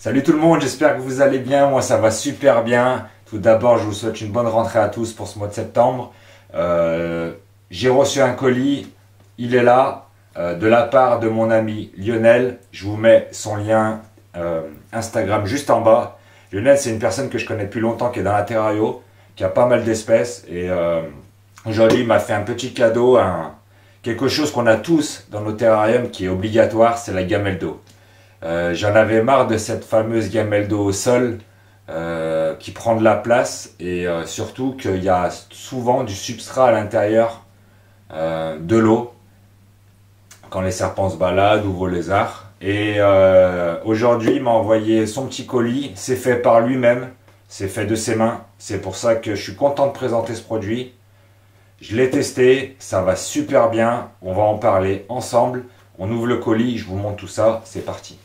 Salut tout le monde, j'espère que vous allez bien, moi ça va super bien. Tout d'abord, je vous souhaite une bonne rentrée à tous pour ce mois de septembre. J'ai reçu un colis, il est là, de la part de mon ami Lionel. Je vous mets son lien Instagram juste en bas. Lionel, c'est une personne que je connais depuis longtemps, qui est dans la terrario, qui a pas mal d'espèces. Et aujourd'hui, il m'a fait un petit cadeau, quelque chose qu'on a tous dans nos terrariums qui est obligatoire, c'est la gamelle d'eau. J'en avais marre de cette fameuse gamelle d'eau au sol qui prend de la place et surtout qu'il y a souvent du substrat à l'intérieur de l'eau quand les serpents se baladent ou vos lézards. Et aujourd'hui, il m'a envoyé son petit colis, c'est fait par lui-même, c'est fait de ses mains. C'est pour ça que je suis content de présenter ce produit. Je l'ai testé, ça va super bien, on va en parler ensemble. On ouvre le colis, je vous montre tout ça, c'est parti.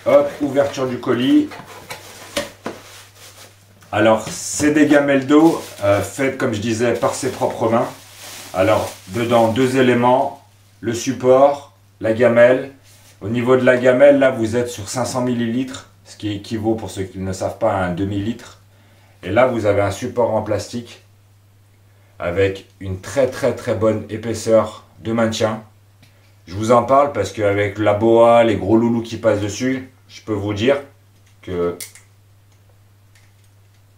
Hop, ouverture du colis. Alors, c'est des gamelles d'eau faites, comme je disais, par ses propres mains. Alors, dedans, deux éléments, le support, la gamelle. Au niveau de la gamelle, là, vous êtes sur 500 ml, ce qui équivaut, pour ceux qui ne savent pas, à un demi-litre. Et là, vous avez un support en plastique avec une très bonne épaisseur de maintien. Je vous en parle parce qu'avec la boa, les gros loulous qui passent dessus, je peux vous dire que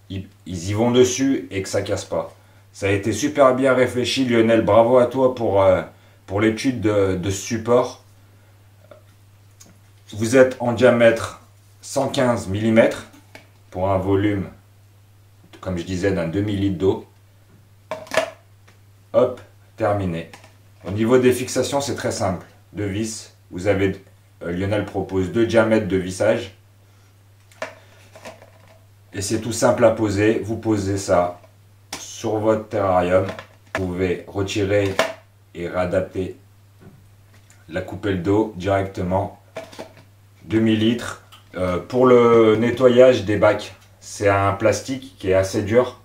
ils y vont dessus et que ça casse pas. Ça a été super bien réfléchi, Lionel, bravo à toi pour l'étude de ce support. Vous êtes en diamètre 115 mm pour un volume, comme je disais, d'un demi-litre d'eau. Hop, terminé. Au niveau des fixations, c'est très simple. Deux vis, vous avez, Lionel propose 2 diamètres de vissage. Et c'est tout simple à poser. Vous posez ça sur votre terrarium. Vous pouvez retirer et réadapter la coupelle d'eau directement. Demi-litre. Pour le nettoyage des bacs, c'est un plastique qui est assez dur.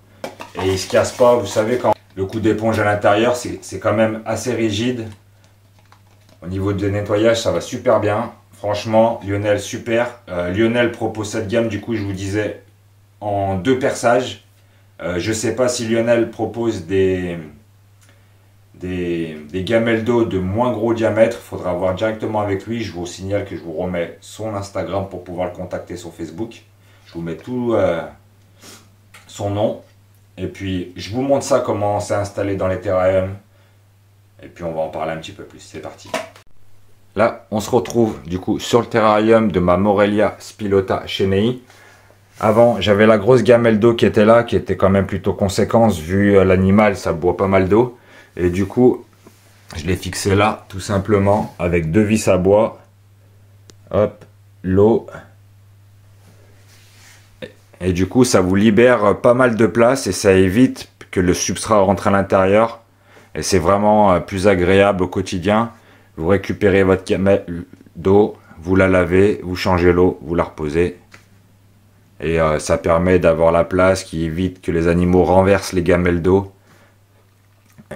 Et il ne se casse pas, vous savez, quand le coup d'éponge à l'intérieur, c'est quand même assez rigide. Au niveau du nettoyage, ça va super bien. Franchement, Lionel, super. Lionel propose cette gamme, du coup, je vous disais, en 2 perçages. Je ne sais pas si Lionel propose des gamelles d'eau de moins gros diamètre. Il faudra voir directement avec lui. Je vous signale que je vous remets son Instagram pour pouvoir le contacter sur Facebook. Je vous mets tout son nom. Et puis, je vous montre ça, comment c'est installé dans les terrariums. Et puis, on va en parler un petit peu plus. C'est parti. Là, on se retrouve du coup sur le terrarium de ma Morelia Spilota Chenei. Avant, j'avais la grosse gamelle d'eau qui était là, qui était quand même plutôt conséquente. Vu l'animal, ça boit pas mal d'eau. Et du coup, je l'ai fixé là, tout simplement, avec 2 vis à bois. Hop, l'eau. Et du coup, ça vous libère pas mal de place et ça évite que le substrat rentre à l'intérieur. Et c'est vraiment plus agréable au quotidien. Vous récupérez votre gamelle d'eau, vous la lavez, vous changez l'eau, vous la reposez. Et ça permet d'avoir la place qui évite que les animaux renversent les gamelles d'eau.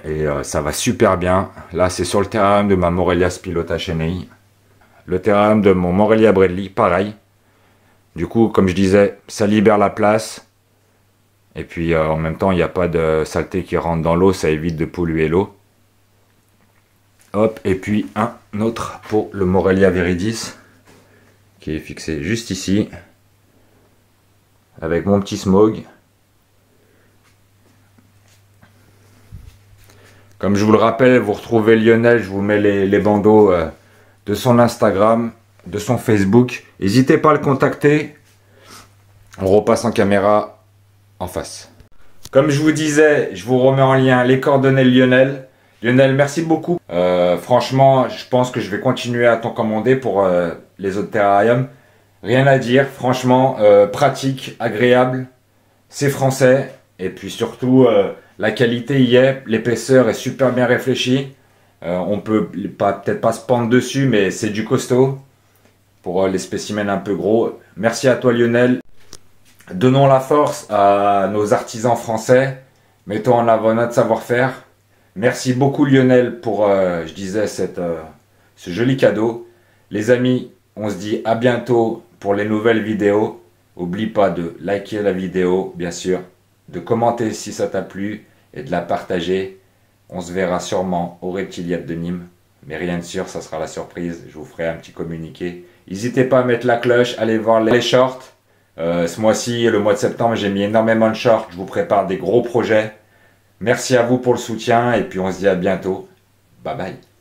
Et ça va super bien. Là, c'est sur le terrarium de ma Morelia Spilota Chenei. Le terrarium de mon Morelia Bredli, pareil. Du coup, comme je disais, ça libère la place. Et puis, en même temps, il n'y a pas de saleté qui rentre dans l'eau. Ça évite de polluer l'eau. Hop, et puis un autre pour le Morelia Viridis, qui est fixé juste ici. Avec mon petit smog. Comme je vous le rappelle, vous retrouvez Lionel. Je vous mets les bandeaux de son Instagram, de son Facebook. N'hésitez pas à le contacter. On repasse en caméra en face. Comme je vous disais, je vous remets en lien les coordonnées de Lionel. Lionel, merci beaucoup. Franchement, je pense que je vais continuer à t'en commander pour les autres terrariums. Rien à dire, franchement, pratique, agréable. C'est français. Et puis surtout, la qualité y est. L'épaisseur est super bien réfléchie. On peut peut-être pas se pendre dessus, mais c'est du costaud. Pour les spécimens un peu gros. Merci à toi Lionel. Donnons la force à nos artisans français. Mettons en avant notre savoir-faire. Merci beaucoup Lionel pour, je disais, ce joli cadeau. Les amis, On se dit à bientôt pour les nouvelles vidéos. N'oublie pas de liker la vidéo, bien sûr, de commenter si ça t'a plu et de la partager. On se verra sûrement au Reptiliade de Nîmes. Mais rien de sûr, ça sera la surprise. Je vous ferai un petit communiqué. N'hésitez pas à mettre la cloche, allez voir les shorts. Ce mois-ci, le mois de septembre, j'ai mis énormément de shorts. Je vous prépare des gros projets. Merci à vous pour le soutien et puis on se dit à bientôt. Bye bye.